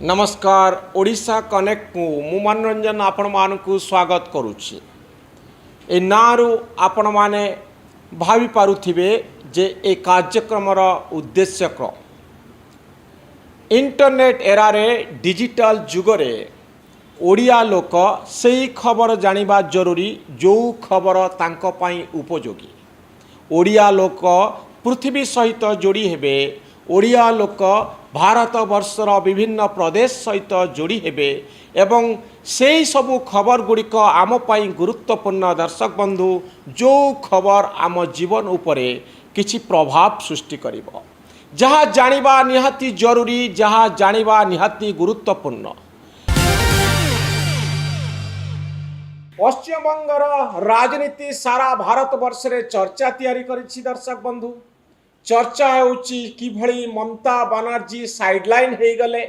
नमस्कार ओडिशा कनेक्ट को मु मनोरंजन आपण मानकु स्वागत करुछि। ए नारु आपण माने भावी पारुथिबे जे ए कार्यक्रमर उद्देश्य क इंटरनेट एरारे डिजिटल जुगरे ओडिया लोक सेही खबर जानिबा जरूरी जो खबर तांको पई उपयोगी। ओडिया लोक पृथ्वी सहित जोड़ी हेबे। ओडिया लोक भारत वर्षर विभिन्न प्रदेश सहित जोड़ी हेबे एवं सेही सबु खबर गुड़िक आम पाई गुरुत्वपूर्ण। दर्शक बंधु, जो खबर आम जीवन उपरे किछि प्रभाव सृष्टि करिवो, जहाँ जानिबा निहाती जरूरी, जहाँ जानिबा निहाती गुरुत्वपूर्ण। पश्चिमबंगर राजनीति सारा भारत वर्ष रे चर्चा तैयारी करिछि। दर्शक बंधु, चर्चा होउछि किभଳି ममता बनर्जी साइडलाइन हो गले,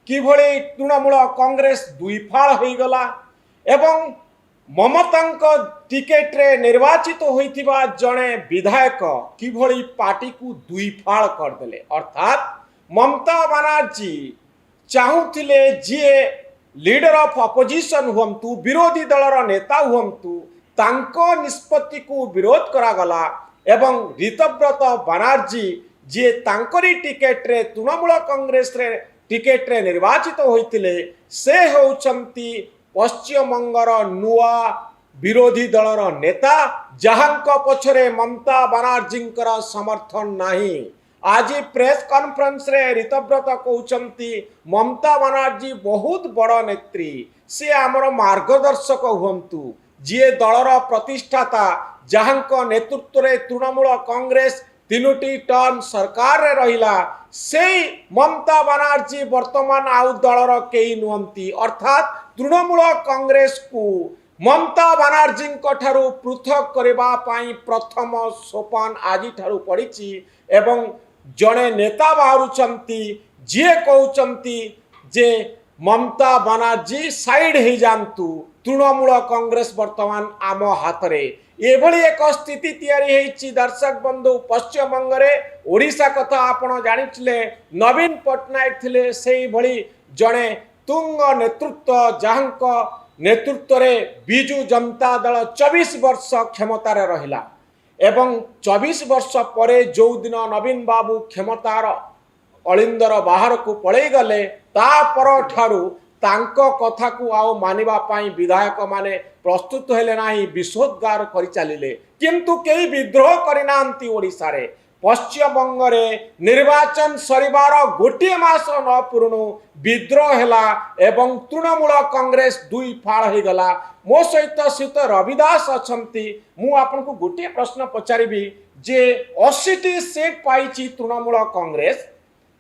किभଳି तृणमूल कांग्रेस दुईफाल हो गला एवं ममता टिकेट रे निर्वाचित होइथिबा जणे विधायक किभଳି पार्टी को दुईफाल करदेले। अर्थात ममता बनर्जी चाहूथिले जे लीडर ऑफ अपोजिशन हुंतु, विरोधी दलर नेता हुंतु, तांको निष्पत्ति को विरोध करागला एवं ऋतव्रत बनर्जी जे तांकरी टिकेट रे तृणमूल कांग्रेस रे टिकेट रे निर्वाचित होइतिले, से होउछंती पश्चिमबंगर नुआ विरोधी दलर नेता, जहांक पछरे ममता बनर्जींकर समर्थन नाही। आज प्रेस कॉन्फ्रेंस रे ऋतव्रत कहउछंती ममता बनर्जी बहुत बड़ नेत्री, से आमर मार्गदर्शक हुंतु, जे दलर प्रतिष्ठाता, जहांक नेतृत्व रे तृणमूल कांग्रेस तीनोटी टर्म सरकार रे रहिला, से ममता बनर्जी वर्तमान आउ दलर केही नुहंती। अर्थात तृणमूल कांग्रेस को ममता बनर्जी ठारू पृथक करबा पाई प्रथम सोपान आज ठारू पड़िछि एवं जड़े नेता बाहरुचंती जे कहउचंती जे ममता बनर्जी साइड हो जातु, तृणमूल कांग्रेस वर्तमान आम हाथ रे। एभली एक स्थिति तैयारी होइछि। दर्शक बंधु, पश्चिमबंग रे ओडिशा कथा आपण जानिथिले, नवीन पटनायक थिले सेही भली जड़े तुंग नेतृत्व, जहांक नेतृत्व रे बिजु जनता दल 24 वर्ष क्षमतार रहिला एवं 24 वर्ष परे जो दिन नवीन बाबू क्षमतार अलिंदर बाहर को पड़े गले, तापर ठारू तांको कथा को आओ मानिबा पाई विधायक माने प्रस्तुत हेले नाही, विशोद्गार करि चालिले, किंतु केही विद्रोह करिनांती। ओडिसा रे पश्चिमबंग रे निर्वाचन सरिबार गोटे मास न पुरुणु विद्रोह हेला एवं तृणमूल कांग्रेस दुई फाड़ हो गला। मो सहित सीत रविदास अछंती। मु आपन को गोटे प्रश्न पचारिबी जे 80 सीट पाइछि तृणमूल कांग्रेस,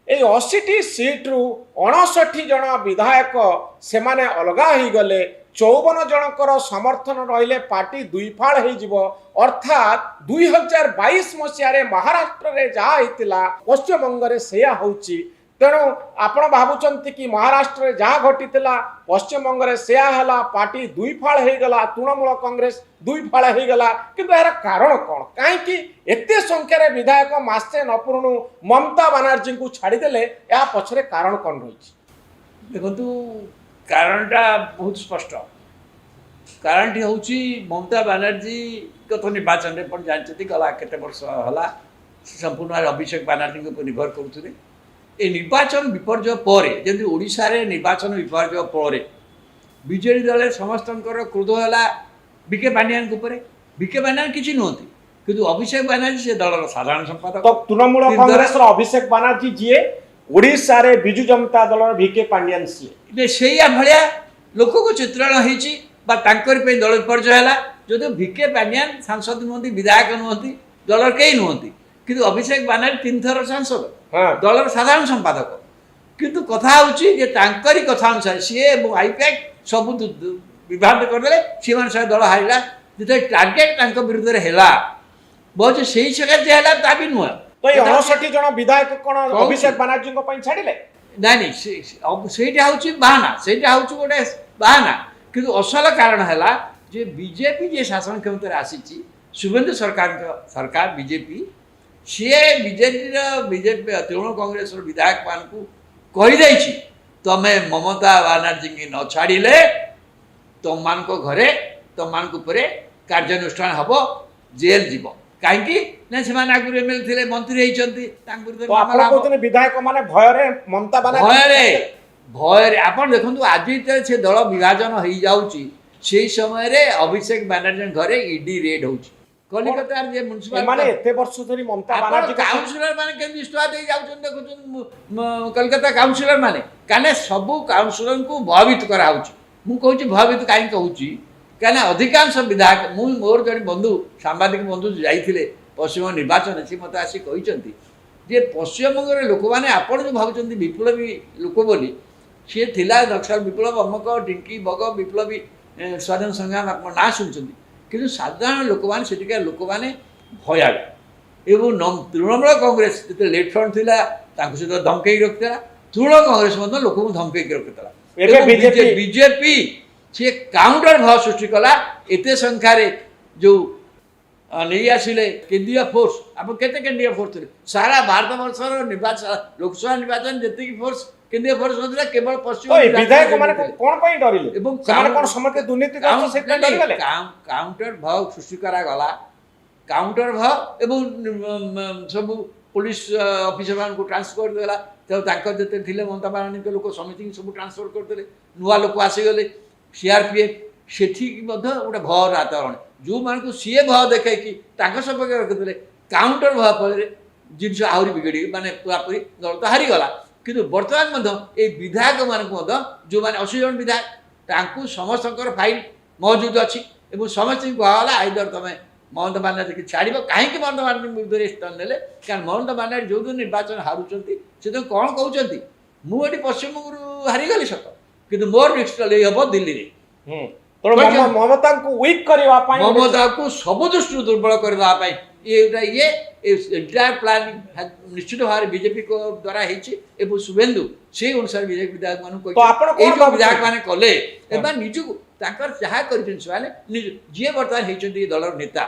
ए 80 सीट रु 59 जन विधायक से माने अलगा ही गले, 54 जनकर समर्थन रहिले पार्टी दुईफाड़ हो जिवो। अर्थात 2022 मसीह महाराष्ट्र रे जहा हितिला पश्चिमबंग रे सेया होउची। तेणु आपण भाबुचंती कि महाराष्ट्र रे जहा घटितिला पश्चिमबंग रे सेया हला, पार्टी दुईफाड़ हो गला, तृणमूल कांग्रेस दुईफाड़ हो गला। किंतु यार कारण कोन, काहे कि एते संख्या रे विधायक मासे न पुरुणु ममता बनर्जी को छाड़ी देले, या पछरे कारण कोन रहिछि? देखंतु कारणटा बहुत स्पष्ट। कारणटी होउछि ममता बनर्जी कथ निर्वाचन रे पण जानचती गला केते वर्ष हला संपूर्ण अभिषेक बनर्जी को निर्भर करूथुले। ए निर्वाचन विपर्जय परे, जेंति ओडिसा रे निर्वाचन विपर्जय परे बीजेडी दल समस्तंकर क्रोध हला बीके पांडियान को परे। बीके पांडियान किछि नहोती, किंतु अभिषेक बनर्जी से दलर साधारण संपादक। तो तृणमूल कांग्रेस रो अभिषेक बनर्जी जे ओडिसा रे बिजु जनता दल बीके पांडियान सी सेया भलिया लोक को चित्रण होइछि बा तांकर पे दल विपर्जय हला। जो बीके पांडियान सांसद नुहंती, विधायक नुहंती, दलर केही नुहंती, किंतु अभिषेक बनर्जी 3 थर सांसद, दलर साधारण संपादक। किंतु कथा होउछि जे तांकरी कथा अनुसार सी आईपैक सब विवाद करदेले, सी मान से दल हारिला। जते टार्गेट तांक विरुद्ध रे हेला बहुत सेही सके जे हेला ता भी नुआ। तो 59 जन विधायक कोन अभिषेक बनर्जी को पई छाडिले? नहीं सेटा होउछि बहाना, सेटा होउछि गोटे बहाना। किंतु असल कारण हैला जे बीजेपी जे शासन क्षमता रे आसीछि, शुभेंदु सरकार बीजेपी, सी बीजेपी तृणमूल कांग्रेस विधायक मान को कही ତମେ ମମତା ବାନାର୍ଜୀ କି ନ ଛାଡ଼ିଲେ ତମମାନଙ୍କ ଘରେ ତମମାନଙ୍କ ଉପରେ କାର୍ଯ୍ୟାନୁଷ୍ଠାନ ହେବ, ଜେଲ୍ ଯିବ। କାହିଁକି ନା ସେମାନେ ଆଗରୁ ଏମଏଲଏ ଥିଲେ, ମନ୍ତ୍ରୀ ହେଇଛନ୍ତି, ତାଙ୍କ ବିରୁଦ୍ଧରେ ତ ଆପଣ କହୁଛନ୍ତି ବିଧାୟକ ମାନେ ଭୟରେ ମମତା ଭୟରେ ଭୟରେ ଆପଣ ଦେଖନ୍ତୁ ଆଜି ଯେତେବେଳେ ସେ ଦଳ ବିଭାଜନ ହେଇଯାଉଛି ସେଇ ସମୟରେ ଅଭିଷେକ ବାନାର୍ଜୀଙ୍କ ଘରେ ଇଡି ରେଡ୍ ହଉଛି। କଲିକତାର ଯେ ମାନେ ଏତେ ବର୍ଷ ଧରି ମମତା ବାନାର୍ଜୀ କାଉନସିଲର ମାନେ କେମିତି ଇସ୍ତଫା ଦେଇ ଯାଉଛନ୍ତି ଦେଖୁଛନ୍ତି କଲିକତା କାଉନସିଲର ମାନେ, କାହିଁକିନା ସବୁ କାଉନସିଲରଙ୍କୁ ଭୟଭୀତ କରାହେଉଛି। ମୁଁ କହୁଛି ଭୟଭୀତ କାହିଁକି କହୁଛି, କାହିଁକିନା ଅଧିକାଂଶ ବିଧାୟକ, ମୋର ଜଣେ ବନ୍ଧୁ ସାମ୍ବାଦିକ ବନ୍ଧୁ ଯାଇଥିଲେ ପଶ୍ଚିମବଙ୍ଗ ନିର୍ବାଚନ, ସେ ମୋତେ ଆସି କହିଛନ୍ତି ଯେ ପଶ୍ଚିମବଙ୍ଗରେ ଲୋକମାନେ ଆପଣ ଯେଉଁ ଭାବୁଛନ୍ତି ବିପ୍ଳବୀ ଲୋକ ବୋଲି, ସିଏ ଥିଲା ନକ୍ସଲ ବିପ୍ଳବ, ଅମକ ଡିଙ୍କି ବଗ ବିପ୍ଳବୀ ସ୍ୱାଧୀନ ସଂଗ୍ରାମ ଆପଣ ନାଁ ଶୁଣିଛନ୍ତି, କିନ୍ତୁ ସାଧାରଣ ଲୋକମାନେ ସେଠିକାର ଲୋକମାନେ ଭୟାଳୁ। ଏବଂ ତୃଣମୂଳ କଂଗ୍ରେସ ଯେତେବେଳେ ଲେଫ୍ଟ ଫ୍ରଣ୍ଟ ଥିଲା ତାଙ୍କୁ ସହିତ ଧମକେଇକି ରଖିଥିଲା, ତୃଣମୂଳ କଂଗ୍ରେସ ମଧ୍ୟ ଲୋକଙ୍କୁ ଧମକେଇକି ରଖିଥିଲା। ବିଜେପି ସିଏ କାଉଣ୍ଟର ଭାବ ସୃଷ୍ଟି କଲା, ଏତେ ସଂଖ୍ୟାରେ ଯେଉଁ ନେଇ ଆସିଲେ କେନ୍ଦ୍ରୀୟ ଫୋର୍ସ। ଆପଣ କେତେ କେନ୍ଦ୍ରୀୟ ଫୋର୍ସ ଥିଲେ ସାରା ଭାରତ ବର୍ଷର ନିର୍ବାଚନ, ଲୋକସଭା ନିର୍ବାଚନ ଯେତିକି ଫୋର୍ସ କେନ୍ଦ୍ରୀୟ ଫୋର୍ସ ନଥିଲା, କେବଳ ପଶ୍ଚିମ ବିଧାୟକ ମାନେ କଣ ପାଇଁ ଡରିଲେ ଏବଂ କଣ ସମସ୍ତେ ଦୁର୍ନୀତି କାଉଣ୍ଟର ଭାବ ସୃଷ୍ଟି କରାଗଲା। କାଉଣ୍ଟର ଭାବ ଏବଂ ସବୁ ପୁଲିସ ଅଫିସର ମାନଙ୍କୁ ଟ୍ରାନ୍ସଫର କରିଦେଲା। ତାଙ୍କର ଯେତେ ଥିଲେ ମମତା ବାନାର୍ଜୀଙ୍କ ଲୋକ ସମିତିକି ସବୁ ଟ୍ରାନ୍ସଫର କରିଦେଲେ, ନୂଆ ଲୋକ ଆସିଗଲେ ସିଆରପିଏଫ୍। ସେଠିକି ମଧ୍ୟ ଗୋଟେ ଭୟ ବାତାବରଣ, ଯେଉଁମାନଙ୍କୁ ସିଏ ଭୟ ଦେଖାଇକି ତାଙ୍କ ସପକ୍ଷରେ ରଖିଥିଲେ, କାଉଣ୍ଟର ଭୟ ଫଳରେ ଜିନିଷ ଆହୁରି ବିଗିଡ଼ି ମାନେ ପୁରାପୁରି ଦଳ ତ ହାରିଗଲା। କିନ୍ତୁ ବର୍ତ୍ତମାନ ମଧ୍ୟ ଏଇ ବିଧାୟକମାନଙ୍କୁ ମଧ୍ୟ ଯେଉଁମାନେ 80 ଜଣ ବିଧାୟକ, ତାଙ୍କୁ ସମସ୍ତଙ୍କର ଫାଇଲ ମହଜୁଦ ଅଛି ଏବଂ ସମସ୍ତଙ୍କୁ କୁହାଗଲା ଆଇଦର ତମେ ମମତା ବାନାର୍ଜୀକି ଛାଡ଼ିବ। କାହିଁକି ମମତା ବାନାର୍ଜୀ ବିରୁଦ୍ଧରେ ସ୍ଥାନ ନେଲେ, କାରଣ ମମତା ବାନାର୍ଜୀ ଯେଉଁଦିନ ନିର୍ବାଚନ ହାରୁଛନ୍ତି ସେଦିନ କ'ଣ କହୁଛନ୍ତି, ମୁଁ ଏଠି ପଶ୍ଚିମବଙ୍ଗରୁ ହାରିଗଲି ସତ, କିନ୍ତୁ ମୋର ନେକ୍ସଟ ଲଢ଼େଇ ହେବ ଦିଲ୍ଲୀରେ। ମମତାଙ୍କୁ ୱିକ୍ କରିବା ପାଇଁ, ମମତାକୁ ସବୁ ଦୃଷ୍ଟିରୁ ଦୁର୍ବଳ କରିଦେବା ପାଇଁ ଏଣ୍ଟାୟାର ପ୍ଲାନିଂ ନିଶ୍ଚିତ ଭାବରେ ବିଜେପି ଦ୍ୱାରା ହେଇଛି ଏବଂ ଶୁଭେନ୍ଦୁ ସେଇ ଅନୁସାରେ ବିଜେପି ବିଧାୟକମାନଙ୍କୁ କହିଛନ୍ତି। ଏଇ ଯେଉଁ ବିଧାୟକମାନେ କଲେ ଏବଂ ନିଜକୁ ତାଙ୍କର ଯାହା କରିଛନ୍ତି ସେମାନେ ଯିଏ ବର୍ତ୍ତମାନ ହେଇଛନ୍ତି ଦଳର ନେତା,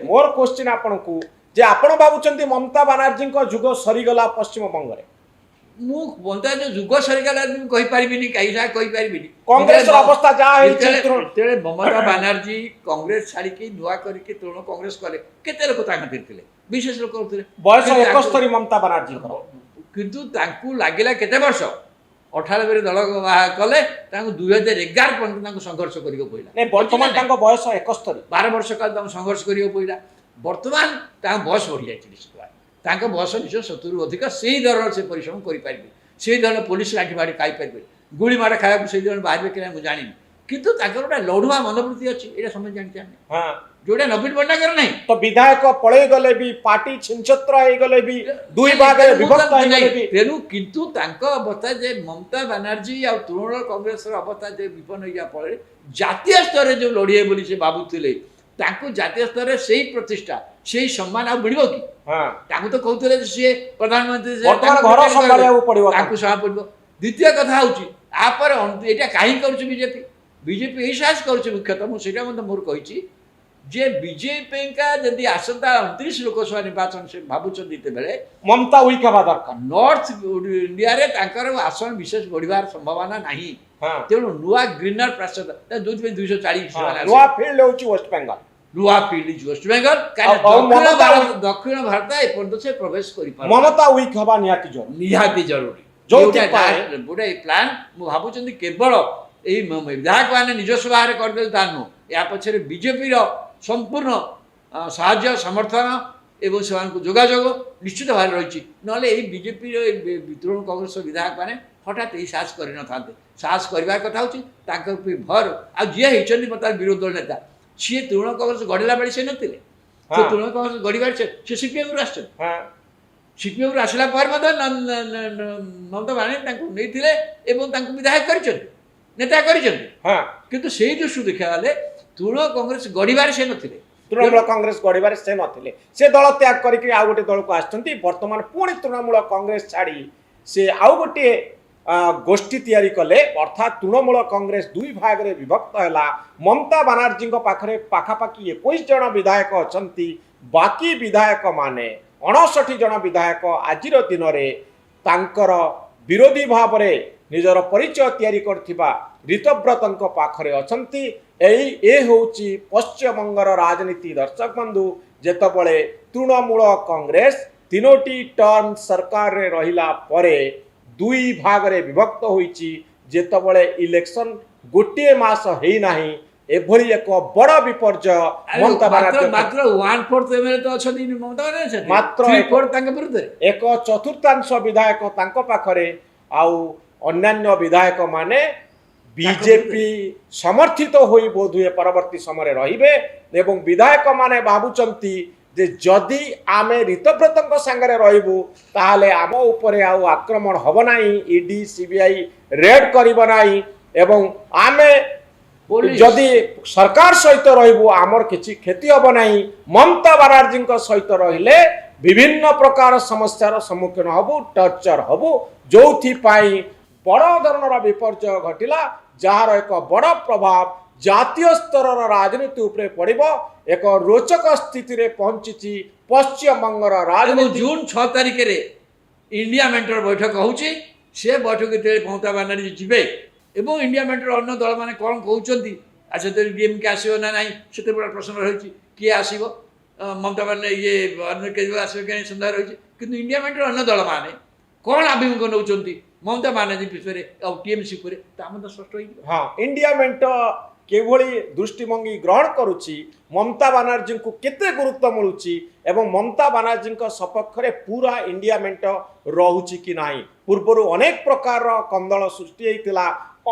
ମୋର କ୍ୱେଶ୍ଚିନ୍ ଆପଣଙ୍କୁ ଯେ ଆପଣ ଭାବୁଛନ୍ତି ମମତା ବାନାର୍ଜୀଙ୍କ ଯୁଗ ସରିଗଲା ପଶ୍ଚିମବଙ୍ଗରେ? ମୁଁ ମମତା ଯେଉଁ ଯୁଗ ସରିଗଲା ମୁଁ କହିପାରିବିନି, କାହିଁକି ଯାହା କହିପାରିବିନି। କଂଗ୍ରେସର ଅବସ୍ଥା ଯାହା ହେଇଛି, ଯେତେବେଳେ ମମତା ବାନାର୍ଜୀ କଂଗ୍ରେସ ଛାଡ଼ିକି ନୂଆ କରିକି ତୃଣମୂଳ କଂଗ୍ରେସ କଲେ, କେତେ ଲୋକ ତାଙ୍କ ଥିଲେ, ବିଶେଷ ଲୋକ ଥିଲେ। ବୟସ 71 ମମତା ବାନାର୍ଜୀଙ୍କର, କିନ୍ତୁ ତାଙ୍କୁ ଲାଗିଲା କେତେ ବର୍ଷ, 98ରେ ଦଳ କଲେ, ତାଙ୍କୁ 2011 ପର୍ଯ୍ୟନ୍ତ ତାଙ୍କୁ ସଂଘର୍ଷ କରିବାକୁ ପଡ଼ିଲା। ବର୍ତ୍ତମାନ ତାଙ୍କ ବୟସ 71, 12 ବର୍ଷ କାଳ ତାଙ୍କୁ ସଂଘର୍ଷ କରିବାକୁ ପଡ଼ିଲା। ବର୍ତ୍ତମାନ ତାଙ୍କ ବୟସ ବଢ଼ିଯାଇଛି ନିଶ୍ଚିତ ଭାବେ, ତାଙ୍କ ବୟସ ନିଶ୍ଚୟ 70ରୁ ଅଧିକ। ସେଇ ଧରଣର ସେ ପରିଶ୍ରମ କରିପାରିବେ, ସେଇ ଧରଣର ପୋଲିସ ଲାଠି ମାଡ଼ି ଖାଇପାରିବେ, ଗୁଳି ମାଡ଼ ଖାଇବାକୁ ସେଇ ଧରଣ ବାହାରିବେ କି ନାହିଁ ମୁଁ ଜାଣିନି, କିନ୍ତୁ ତାଙ୍କର ଗୋଟେ ଲଢ଼ୁଆ ମନୋବୃତ୍ତି ଅଛି, ଏଇଟା ସମସ୍ତେ ଜାଣିଛନ୍ତି ଯୋଉଟା ନବୀନ ପଟ୍ଟନାୟକର ନାହିଁ। ତ ବିଧାୟକ ପଳେଇ ଗଲେ ବି, ପାର୍ଟି ଛିଞ୍ଚତ୍ର ହେଇଗଲେ ବି, ଦୁଇ ଭାଗରେ ବିଭକ୍ତ ହେଇଗଲେ ବି, ତେଣୁ କିନ୍ତୁ ତାଙ୍କ ଅବସ୍ଥା ଯେ ମମତା ବାନାର୍ଜୀ ଆଉ ତୃଣମୂଳ କଂଗ୍ରେସର ଅବସ୍ଥା ଯେ ବିପନ୍ନ ହେଇଯିବା ଫଳରେ ଜାତୀୟ ସ୍ତରରେ ଯେଉଁ ଲଢ଼ିବେ ବୋଲି ସେ ଭାବୁଥିଲେ, ତାଙ୍କୁ ଜାତୀୟ ସ୍ତରରେ ସେଇ ପ୍ରତିଷ୍ଠା ସେଇ ସମ୍ମାନ ଆଉ ମିଳିବ କି? ତାଙ୍କୁ ତ କହୁଥିଲେ ସିଏ ପ୍ରଧାନମନ୍ତ୍ରୀ, ଘର ସମ୍ଭାଳିବାକୁ ପଡ଼ିବ, ତାଙ୍କୁ ସମ୍ଭାଳ ପଡ଼ିବ। ଦ୍ୱିତୀୟ କଥା ହେଉଛି ଆପରେ ଏଇଟା କାହିଁକି କରୁଛି ବିଜେପି? ବିଜେପି ଏଇ ସାହସ କରୁଛି ମୁଖ୍ୟତଃ, ମୁଁ ସେଇଟା ମଧ୍ୟ ମୋର କହିଛି ଯେ ବିଜେପିଙ୍କା ଯଦି ଆସନ୍ତା 29 ଲୋକସଭା ନିର୍ବାଚନ ସେ ଭାବୁଛନ୍ତି ଯେତେବେଳେ ମମତା ୱିକ୍ ହେବା ଦରକାର। ନର୍ଥ ଇଣ୍ଡିଆରେ ତାଙ୍କର ଆସନ ବିଶେଷ ବଢ଼ିବାର ସମ୍ଭାବନା ନାହିଁ, ତେଣୁ ନୂଆ ଗ୍ରୀନର ପ୍ରାସାଦ ଯୋଉଥିପାଇଁ 240 ନୂଆ ଫିଲ୍ଡ ହେଉଛି ୱେଷ୍ଟବେଙ୍ଗଲ, ନୂଆ ଫିଲ୍ଡ ୱେଷ୍ଟବେଙ୍ଗଲ, ଦକ୍ଷିଣ ଭାରତ ଏପର୍ଯ୍ୟନ୍ତ ସେ ପ୍ରବେଶ କରିପାରେ। ମମତା ୱିକ୍ ହେବା ନିହାତି ଜରୁରୀ। ଗୋଟେ ପ୍ଲାନ୍ ମୁଁ ଭାବୁଛନ୍ତି କେବଳ ଏଇ ବିଧାୟକ ମାନେ ନିଜସ୍ୱ ଭାବରେ କରିଦେଲେ ତାହା ନୁହଁ, ଏହା ପଛରେ ବିଜେପିର ସମ୍ପୂର୍ଣ୍ଣ ସାହାଯ୍ୟ ସମର୍ଥନ ଏବଂ ସେମାନଙ୍କୁ ଯୋଗାଯୋଗ ନିଶ୍ଚିତ ଭାବରେ ରହିଛି। ନହେଲେ ଏଇ ବିଜେପିର ତୃଣମୂଳ କଂଗ୍ରେସ ବିଧାୟକ ମାନେ ହଠାତ୍ ଏଇ ସାହସ କରିନଥାନ୍ତେ। ସାହସ କରିବା କଥା ହେଉଛି ତାଙ୍କ ଭର। ଆଉ ଯିଏ ହେଇଛନ୍ତି ବର୍ତ୍ତମାନ ବିରୋଧୀ ଦଳ ନେତା, ସିଏ ତୃଣମୂଳ କଂଗ୍ରେସ ଗଢ଼ିଲା ବେଳେ ସେ ନଥିଲେ, ସେ ତୃଣମୂଳ କଂଗ୍ରେସ ଗଢ଼ିବାରେ ସେ ସିପିଏମ୍ରୁ ଆସିଛନ୍ତି। ସିପିଏମ୍ରୁ ଆସିଲା ପରେ ମଧ୍ୟ ମମତା ବାନାର୍ଜୀ ତାଙ୍କୁ ନେଇଥିଲେ ଏବଂ ତାଙ୍କୁ ବିଧାୟକ କରିଛନ୍ତି, ନେତା କରିଛନ୍ତି। କିନ୍ତୁ ସେଇ ଦୃଷ୍ଟିରୁ ଦେଖିବା ଗଲେ ତୃଣମୂଳ କଂଗ୍ରେସ ଗଢ଼ିବାରେ ସେ ନଥିଲେ, ତୃଣମୂଳ କଂଗ୍ରେସ ଗଢ଼ିବାରେ ସେ ନଥିଲେ। ସେ ଦଳ ତ୍ୟାଗ କରିକି ଆଉ ଗୋଟେ ଦଳକୁ ଆସିଛନ୍ତି। ବର୍ତ୍ତମାନ ପୁଣି ତୃଣମୂଳ କଂଗ୍ରେସ ଛାଡ଼ି ସେ ଆଉ ଗୋଟିଏ ଗୋଷ୍ଠୀ ତିଆରି କଲେ, ଅର୍ଥାତ୍ ତୃଣମୂଳ କଂଗ୍ରେସ ଦୁଇ ଭାଗରେ ବିଭକ୍ତ ହେଲା। ମମତା ବାନାର୍ଜୀଙ୍କ ପାଖରେ ପାଖାପାଖି 21 ଜଣ ବିଧାୟକ ଅଛନ୍ତି। ବାକି ବିଧାୟକ ମାନେ 59 ଜଣ ବିଧାୟକ ଆଜିର ଦିନରେ ତାଙ୍କର ବିରୋଧୀ ଭାବରେ ନିଜର ପରିଚୟ ତିଆରି କରିଥିବା ঋতବ୍ରତଙ୍କ ପାଖରେ ଅଛନ୍ତି। ଏ ହେଉଛି ପଶ୍ଚିମବଙ୍ଗର ରାଜନୀତି ଦର୍ଶକ ବନ୍ଧୁ। ଯେତେବେଳେ ତୃଣମୂଳ କଂଗ୍ରେସ 3ଟି ଟର୍ମ ସରକାରରେ ରହିଲା ପରେ 2 ଭାଗରେ ବିଭକ୍ତ ହୋଇଛି। ଯେତେବେଳେ ଇଲେକ୍ସନ ଗୋଟିଏ ମାସ ହେଇନାହିଁ ଏଭଳି ଏକ ବଡ଼ ବିପର୍ଯ୍ୟୟ ମମତା ବାନାର୍ଜୀ ମାତ୍ର 1/4 ଏମଏଲଏ ତ ଅଛନ୍ତି ମମତା ବାନାର୍ଜୀ, ମାତ୍ର 3/4 ତାଙ୍କ ବିରୁଦ୍ଧରେ, ଏକ ଚତୁର୍ଥାଂଶ ବିଧାୟକ ତାଙ୍କ ପାଖରେ, ଆଉ ଅନ୍ୟାନ୍ୟ ବିଧାୟକ ମାନେ ବିଜେପି ସମର୍ଥିତ ହୋଇ ବୋଧହୁଏ ପରବର୍ତ୍ତୀ ସମୟରେ ରହିବେ। ଏବଂ ବିଧାୟକ ମାନେ ଭାବୁଛନ୍ତି ଯେ ଯଦି ଆମେ ঋତବ୍ରତଙ୍କ ସାଙ୍ଗରେ ରହିବୁ ତାହେଲେ ଆମ ଉପରେ ଆଉ ଆକ୍ରମଣ ହେବ ନାହିଁ, ଇଡି ସିବିଆଇ ରେଡ୍ କରିବ ନାହିଁ, ଏବଂ ଆମେ ଯଦି ସରକାର ସହିତ ରହିବୁ ଆମର କିଛି କ୍ଷତି ହେବ ନାହିଁ। ମମତା ବାନାର୍ଜୀଙ୍କ ସହିତ ରହିଲେ ବିଭିନ୍ନ ପ୍ରକାର ସମସ୍ୟାର ସମ୍ମୁଖୀନ ହେବୁ, ଟର୍ଚର ହେବୁ, ଯୋଉଥିପାଇଁ ବଡ଼ ଧରଣର ବିପର୍ଯ୍ୟୟ ଘଟିଲା, ଯାହାର ଏକ ବଡ଼ ପ୍ରଭାବ ଜାତୀୟ ସ୍ତରର ରାଜନୀତି ଉପରେ ପଡ଼ିବ। ଏକ ରୋଚକ ସ୍ଥିତିରେ ପହଞ୍ଚିଛି ପଶ୍ଚିମବଙ୍ଗର ରାଜନୀତି। ଜୁନ୍ 6 ତାରିଖରେ ଇଣ୍ଡିଆ ମେଣ୍ଟର ବୈଠକ ହେଉଛି। ସେ ବୈଠକ ଯେତେବେଳେ ମମତା ବାନାର୍ଜୀ ଯିବେ ଏବଂ ଇଣ୍ଡିଆ ମେଣ୍ଟର ଅନ୍ୟ ଦଳମାନେ କ'ଣ କହୁଛନ୍ତି, ସେତେବେଳେ ଡିଏମ୍କେ ଆସିବ ନା ନାହିଁ ସେତେ ବଡ଼ ପ୍ରଶ୍ନ ରହିଛି। କିଏ ଆସିବ, ମମତା ବାନାର୍ଜୀ ଅରବିନ୍ଦ କେଜରିୱାଲ ଆସିବ କି ନାହିଁ ସନ୍ଦେହ ରହିଛି। କିନ୍ତୁ ଇଣ୍ଡିଆ ମେଣ୍ଟର ଅନ୍ୟ ଦଳମାନେ କ'ଣ ଆଭିମୁଖ୍ୟ ନେଉଛନ୍ତି ମମତା ବାନାର୍ଜୀ ବିଷୟରେ ଆଉ ଟିଏମ୍ସି ଉପରେ, ତା ମଧ୍ୟ ସ୍ପଷ୍ଟ ହେଇଯିବ। ହଁ, ଇଣ୍ଡିଆ ମେଣ୍ଟ କିଭଳି ଦୃଷ୍ଟିଭଙ୍ଗୀ ଗ୍ରହଣ କରୁଛି, ମମତା ବାନାର୍ଜୀଙ୍କୁ କେତେ ଗୁରୁତ୍ୱ ମିଳୁଛି ଏବଂ ମମତା ବାନାର୍ଜୀଙ୍କ ସପକ୍ଷରେ ପୁରା ଇଣ୍ଡିଆ ମେଣ୍ଟ ରହୁଛି କି ନାହିଁ। ପୂର୍ବରୁ ଅନେକ ପ୍ରକାରର କନ୍ଦଳ ସୃଷ୍ଟି ହେଇଥିଲା,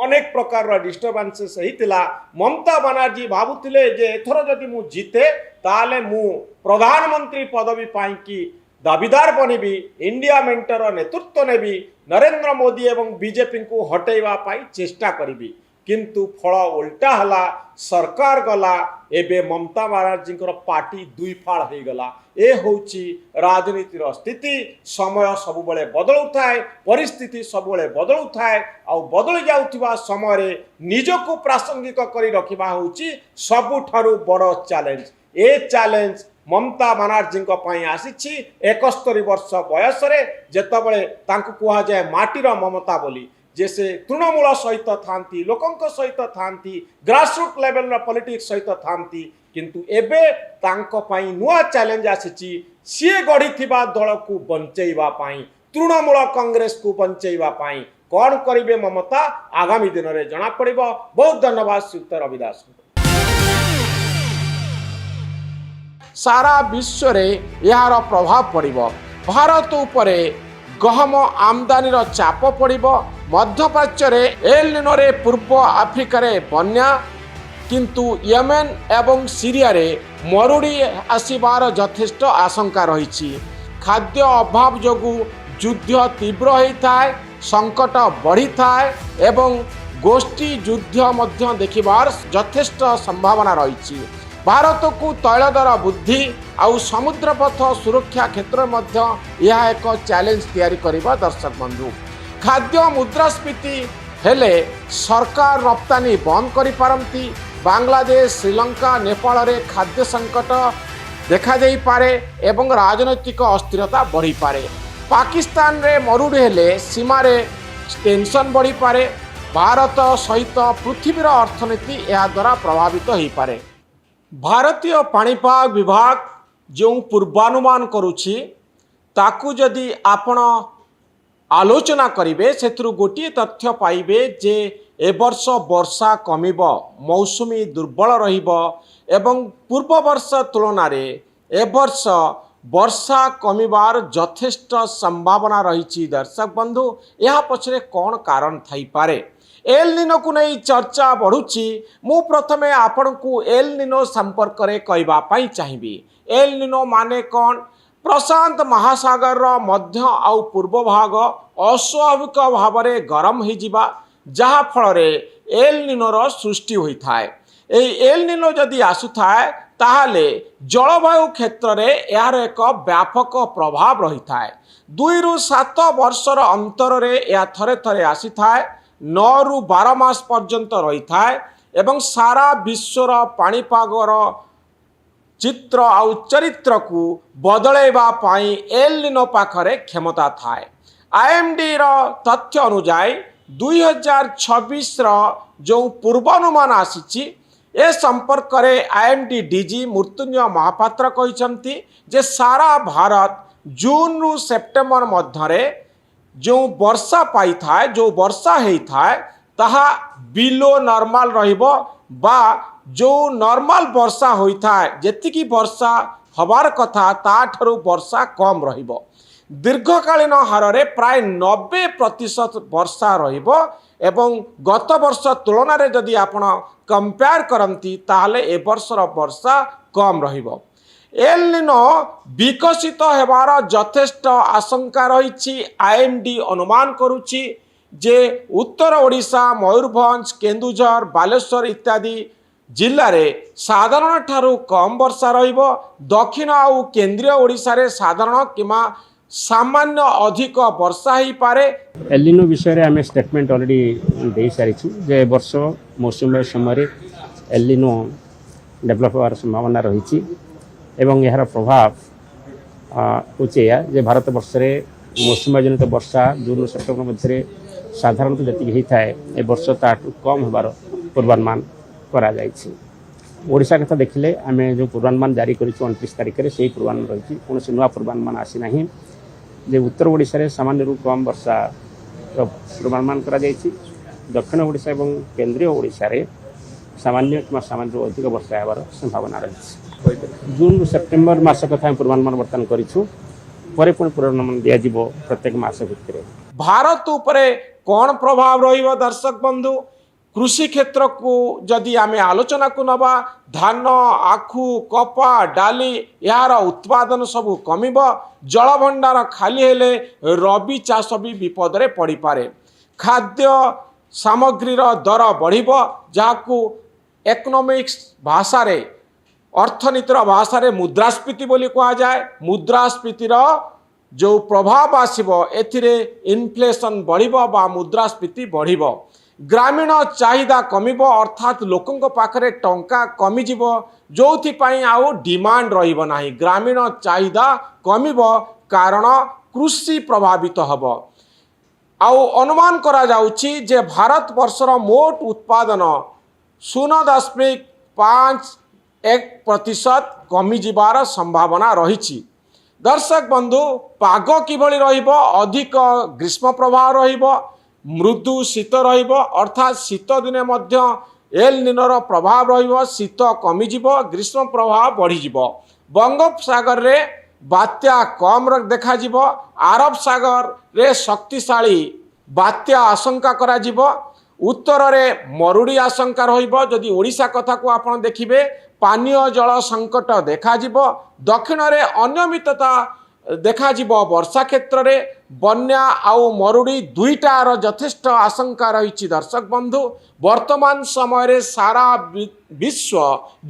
ଅନେକ ପ୍ରକାରର ଡିଷ୍ଟର୍ବାନ୍ସେସ୍ ହେଇଥିଲା। ମମତା ବାନାର୍ଜୀ ଭାବୁଥିଲେ ଯେ ଏଥର ଯଦି ମୁଁ ଜିତେ ତାହେଲେ ମୁଁ ପ୍ରଧାନମନ୍ତ୍ରୀ ପଦବୀ ପାଇଁକି ଦାବିଦାର ବନିବି, ଇଣ୍ଡିଆ ମେଣ୍ଟର ନେତୃତ୍ୱ ନେବି, ନରେନ୍ଦ୍ର ମୋଦି ଏବଂ ବିଜେପିଙ୍କୁ ହଟେଇବା ପାଇଁ ଚେଷ୍ଟା କରିବି। କିନ୍ତୁ ଫଳ ଓଲଟା ହେଲା, ସରକାର ଗଲା, ଏବେ ମମତା ବାନାର୍ଜୀଙ୍କର ପାର୍ଟି 2 ଫାଳ ହେଇଗଲା। ଏ ହେଉଛି ରାଜନୀତିର ସ୍ଥିତି। ସମୟ ସବୁବେଳେ ବଦଳୁଥାଏ, ପରିସ୍ଥିତି ସବୁବେଳେ ବଦଳୁଥାଏ, ଆଉ ବଦଳି ଯାଉଥିବା ସମୟରେ ନିଜକୁ ପ୍ରାସଙ୍ଗିକ କରି ରଖିବା ହେଉଛି ସବୁଠାରୁ ବଡ଼ ଚ୍ୟାଲେଞ୍ଜ। ଏ ଚ୍ୟାଲେଞ୍ଜ ମମତା ବାନାର୍ଜୀଙ୍କ ପାଇଁ ଆସିଛି 71 ବର୍ଷ ବୟସରେ, ଯେତେବେଳେ ତାଙ୍କୁ କୁହାଯାଏ ମାଟିର ମମତା ବୋଲି, ଯେ ସେ ତୃଣମୂଳ ସହିତ ଥାନ୍ତି, ଲୋକଙ୍କ ସହିତ ଥାନ୍ତି, ଗ୍ରାସରୁଟ୍ ଲେଭେଲର ପଲିଟିକ୍ସ ସହିତ ଥାନ୍ତି। କିନ୍ତୁ ଏବେ ତାଙ୍କ ପାଇଁ ନୂଆ ଚ୍ୟାଲେଞ୍ଜ ଆସିଛି, ସିଏ ଗଢ଼ିଥିବା ଦଳକୁ ବଞ୍ଚେଇବା ପାଇଁ, ତୃଣମୂଳ କଂଗ୍ରେସକୁ ବଞ୍ଚେଇବା ପାଇଁ। କ'ଣ କରିବେ ମମତା ଆଗାମୀ ଦିନରେ ଜଣାପଡ଼ିବ। ବହୁତ ଧନ୍ୟବାଦ ଶ୍ରୀଯୁକ୍ତ ରବି ଦାସଙ୍କୁ। ସାରା ବିଶ୍ୱରେ ଏହାର ପ୍ରଭାବ ପଡ଼ିବ। ଭାରତ ଉପରେ ଗହମ ଆମଦାନୀର ଚାପ ପଡ଼ିବ। ମଧ୍ୟପ୍ରାଚ୍ୟରେ ଏଲ୍ ନିନୋରେ ପୂର୍ବ ଆଫ୍ରିକାରେ ବନ୍ୟା, କିନ୍ତୁ ୟେମେନ୍ ଏବଂ ସିରିଆରେ ମରୁଡ଼ି ଆସିବାର ଯଥେଷ୍ଟ ଆଶଙ୍କା ରହିଛି। ଖାଦ୍ୟ ଅଭାବ ଯୋଗୁଁ ଯୁଦ୍ଧ ତୀବ୍ର ହୋଇଥାଏ, ସଙ୍କଟ ବଢ଼ିଥାଏ ଏବଂ ଗୋଷ୍ଠୀ ଯୁଦ୍ଧ ମଧ୍ୟ ଦେଖିବାର ଯଥେଷ୍ଟ ସମ୍ଭାବନା ରହିଛି। ଭାରତକୁ ତୈଳ ଦର ବୃଦ୍ଧି ଆଉ ସମୁଦ୍ରପଥ ସୁରକ୍ଷା କ୍ଷେତ୍ରରେ ମଧ୍ୟ ଏହା ଏକ ଚ୍ୟାଲେଞ୍ଜ ତିଆରି କରିବା ଦର୍ଶକ ବନ୍ଧୁ। ଖାଦ୍ୟ ମୁଦ୍ରାସ୍ଫୀତି ହେଲେ ସରକାର ରପ୍ତାନି ବନ୍ଦ କରିପାରନ୍ତି। ବାଂଲାଦେଶ, ଶ୍ରୀଲଙ୍କା, ନେପାଳରେ ଖାଦ୍ୟ ସଙ୍କଟ ଦେଖାଯାଇପାରେ ଏବଂ ରାଜନୈତିକ ଅସ୍ଥିରତା ବଢ଼ିପାରେ। ପାକିସ୍ତାନରେ ମରୁଡ଼ି ହେଲେ ସୀମାରେ ଟେନସନ୍ ବଢ଼ିପାରେ। ଭାରତ ସହିତ ପୃଥିବୀର ଅର୍ଥନୀତି ଏହାଦ୍ୱାରା ପ୍ରଭାବିତ ହୋଇପାରେ। ଭାରତୀୟ ପାଣିପାଗ ବିଭାଗ ଯେଉଁ ପୂର୍ବାନୁମାନ କରୁଛି ତାକୁ ଯଦି ଆପଣ ଆଲୋଚନା କରିବେ, ସେଥିରୁ ଗୋଟିଏ ତଥ୍ୟ ପାଇବେ ଯେ ଏ ବର୍ଷ ବର୍ଷା କମିବ, ମୌସୁମୀ ଦୁର୍ବଳ ରହିବ ଏବଂ ପୂର୍ବ ବର୍ଷ ତୁଳନାରେ ଏ ବର୍ଷ ବର୍ଷା କମିବାର ଯଥେଷ୍ଟ ସମ୍ଭାବନା ରହିଛି। ଦର୍ଶକ ବନ୍ଧୁ, ଏହା ପଛରେ କ'ଣ କାରଣ ଥାଇପାରେ? ଏଲ୍ ନିନୋକୁ ନେଇ ଚର୍ଚ୍ଚା ବଢ଼ୁଛି। ମୁଁ ପ୍ରଥମେ ଆପଣଙ୍କୁ ଏଲ୍ ନିନୋ ସମ୍ପର୍କରେ କହିବା ପାଇଁ ଚାହିଁବି। ଏଲ୍ ନିନୋ ମାନେ କ'ଣ? ପ୍ରଶାନ୍ତ ମହାସାଗରର ମଧ୍ୟ ଆଉ ପୂର୍ବ ଭାଗ ଅସ୍ୱାଭାବିକ ଭାବରେ ଗରମ ହୋଇଯିବା, ଯାହାଫଳରେ ଏଲ୍ ନିନୋର ସୃଷ୍ଟି ହୋଇଥାଏ। ଏହି ଏଲ୍ ନିନୋ ଯଦି ଆସୁଥାଏ ତାହେଲେ ଜଳବାୟୁ କ୍ଷେତ୍ରରେ ଏହାର ଏକ ବ୍ୟାପକ ପ୍ରଭାବ ରହିଥାଏ। 2 ରୁ 7 ବର୍ଷର ଅନ୍ତରରେ ଏହା ଥରେ ଥରେ ଆସିଥାଏ, 9 ରୁ 12 ମାସ ପର୍ଯ୍ୟନ୍ତ ରହିଥାଏ ଏବଂ ସାରା ବିଶ୍ୱର ପାଣିପାଗର ଚିତ୍ର ଆଉ ଚରିତ୍ରକୁ ବଦଳାଇବା ପାଇଁ ଏଲ୍ ନିନୋ ପାଖରେ କ୍ଷମତା ଥାଏ। आईएमडी रो तथ्य अनुसार 2026 रो जो पूर्वानुमान आसीची ए संपर्क रे आईएमडी डीजी मृत्युंजय महापात्र कहते जे सारा भारत जून रु सेप्टेम्बर मध्य जो वर्षा पाई थाए जो वर्षा होई थाए ताहा बिलो नॉर्मल रहिबो बा जो नॉर्मल वर्षा होई थाए जेतिकी वर्षा हबार कथा ता ठारू वर्षा कम रहिबो दीर्घकालीन हारे प्राय 90% वर्षा रहिबो एवं गत वर्ष तुलन में जदि आपण कंपेयर करती ताहले ए वर्षर वर्षा कम रहिबो एल निनो विकसित हेबार यथेष्ट आशंका रही आईएमडी अनुमान करुच्ची जे उत्तर ओडिशा मयूरभंज केन्दुझर बालेश्वर इत्यादि जिल्ला रे साधारण ठारू कम वर्षा रहिबो दक्षिण आउ केंद्रीय ओडिशा रे साधारण किमा सामान्य अधिक वर्षा ही पारे एलिनो विषय आम स्टेटमेंट अलरेडी दे सारी जे वर्ष मौसुमी समय एलिनो डेभलप होवार संभावना रही एवं यार प्रभाव हूँ जे भारत वर्ष मौसुमी जनित वर्षा जून सेप्टेम्बर मध्य साधारणतः जी होता है ए वर्ष ताठू कम होबार पूर्वानुमान ओडिशा कथा देखिले आम जो पूर्वानुमान जारी कर 29 तारिख में से पूर्वानुमान रही कौन नुआ पूर्वानुमान आसी ना जे उत्तर ओडिशा रे सामान्य कम वर्षा पूर्वानुमान करा जायछि दक्षिण ओडिशा एवं केंद्रीय ओडिशा रे सामान्य कि सामान्य अधिक वर्षा होबार संभावना रही जून सेप्टेम्बर मास कथा पूर्वानुमान बर्तमान करिछु परे पुणी पूर्वानुमान दिया जिवो प्रत्येक मास भितर भारत उपरे कौन प्रभाव रहिबो दर्शक बंधु कृषि क्षेत्र को जदि आमे आलोचना को नबा धान आखु कपा डाली यार उत्पादन सब कमिब जल भंडार खाली हेले रबी चाष भी विपद रे पड़ी पारे खाद्य सामग्री दर बढ़िब जाकू इकोनॉमिक्स भाषा रे अर्थनीतिर भाषा रे मुद्रास्फीति बोली कहा जाए मुद्रास्फीतिर जो प्रभाव आसिबो एथिरे इन्फ्लेशन बढ़िब बा मुद्रास्फीति बढ़िब ग्रामीण चाहिदा कमिब अर्थात लोकंक पाखरे टंका कमिजिब जोथिपाई आउ डिमांड रहिब नाही ग्रामीण चाहिदा कमिब कारण कृषि प्रभावित हब आउ अनुमान करा जाउछि जे भारत वर्षर मोट उत्पादन 0.51% कमिजिबार संभावना रही दर्शक बंधु पाग किभଳି रहिब अधिक ग्रीष्म प्रभाव रहिब मृदु शीत रहिब अर्थात शीत दिने मध्य एल निनोर प्रभाव रहिब शीत कमिजिब ग्रीष्म प्रभाव बढ़िजिब बंगोपसागर रे बात्या कम देखा जिवो आरब सागर रे शक्तिशाली बात्या आशंका करा जिवो उत्तर रे मरुड़ी आशंका रहिब जदि ओडिशा कथा को आपण देखिबे पानीय जल संकट देखा जिवो दक्षिण रे अनियमितता देखा जिवो वर्षा क्षेत्र रे बन्या आउ मरुड़ी दुईटार यथेष्ट आशंका रही दर्शक बंधु वर्तमान समय रे सारा विश्व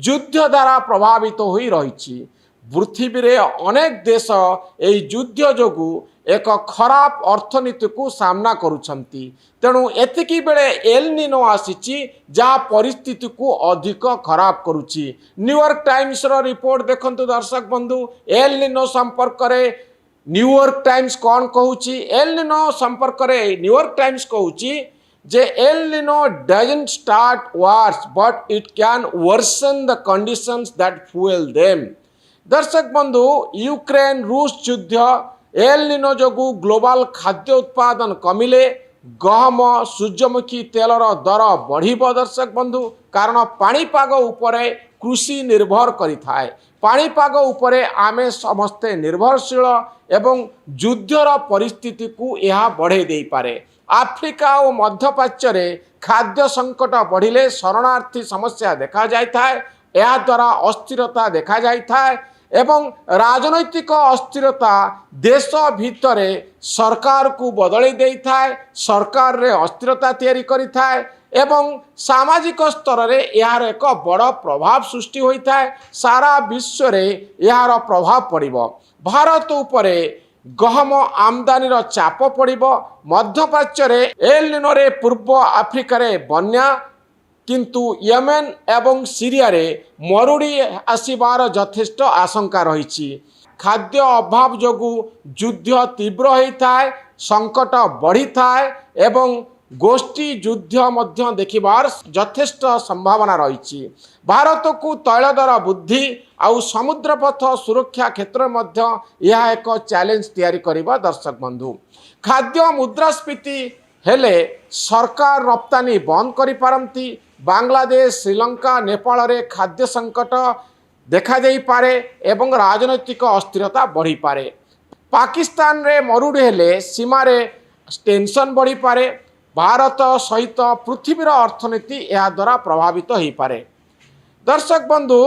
युद्ध द्वारा प्रभावित हो रही पृथ्वी रे अनेक देश एई युद्ध जोगु एक खराब अर्थनीति को सामना करुछंती तेणु एतिकी बेले एल निनो आसीची जहाँ परिस्थिति को अधिक खराब करुची न्यूयॉर्क टाइम्स रो रिपोर्ट देखंतु दर्शक बंधु एल निनो संपर्क रे न्यूयॉर्क टाइम्स कौन कहूची एल निनो संपर्क रे न्यूयॉर्क टाइम्स कहूची जे El Nino doesn't start wars but it can worsen the conditions that fuel them दर्शक बंधु यूक्रेन रूस युद्ध एल निनो जोगु ग्लोबल खाद्य उत्पादन कमिले गहम सूर्यमुखी तेलर दर बढ़िब दर्शक बंधु कारण पाणीपाग उपरे कृषि निर्भर करिथाए पाणीपाग उपरे आमे समस्ते निर्भरशील एवं युद्धर परिस्थिति को यह बढ़े दे पारे आफ्रिका और मध्यप्राच्य रे खाद्य संकट बढ़िले शरणार्थी समस्या देखा जाय थाए या द्वारा अस्थिरता देखा जाय थाए एवं राजनैतिक अस्थिरता देश भितर सरकार को बदली देई थाए सरकार रे अस्थिरता तैयारी करि थाए एवं सामाजिक स्तर रे यार एक बड़ प्रभाव सृष्टि होता है सारा विश्व रे यार प्रभाव पड़िबो भारत उपरे गहम आमदानी रो चाप पड़िबो मध्यप्राच्य रे एल निनो रे पूर्व आफ्रिका रे बन्या किंतु येमेन एवं सीरिया रे मरुड़ी आसीबार यथेष्ट आशंका रही ଖାଦ୍ୟ ଅଭାବ ଯୋଗୁଁ ଯୁଦ୍ଧ ତୀବ୍ର ହୋଇଥାଏ, ସଂକଟ ବଢ଼ିଥାଏ ଏବଂ ଗୋଷ୍ଠୀ ଯୁଦ୍ଧ ମଧ୍ୟ ଦେଖିବାର ଯଥେଷ୍ଟ ସମ୍ଭାବନା ରହିଛି। ଭାରତକୁ ତୈଳ ଦର ବୃଦ୍ଧି ଆଉ ସମୁଦ୍ରପଥ ସୁରକ୍ଷା କ୍ଷେତ୍ରରେ ମଧ୍ୟ ଏହା ଏକ ଚ୍ୟାଲେଞ୍ଜ ତିଆରି କରିବା। ଦର୍ଶକ ବନ୍ଧୁ, ଖାଦ୍ୟ ମୁଦ୍ରାସ୍ଫୀତି ହେଲେ ସରକାର ରପ୍ତାନି ବନ୍ଦ କରିପାରନ୍ତି। ବାଂଲାଦେଶ, ଶ୍ରୀଲଙ୍କା, ନେପାଳରେ ଖାଦ୍ୟ ସଂକଟ ଦେଖାଯାଇପାରେ ଏବଂ ରାଜନୈତିକ ଅସ୍ଥିରତା ବଢ଼ିପାରେ। ପାକିସ୍ତାନରେ ମରୁଡ଼ି ହେଲେ ସୀମାରେ ଟେନସନ୍ ବଢ଼ିପାରେ। ଭାରତ ସହିତ ପୃଥିବୀର ଅର୍ଥନୀତି ଏହାଦ୍ୱାରା ପ୍ରଭାବିତ ହୋଇପାରେ। ଦର୍ଶକ ବନ୍ଧୁ,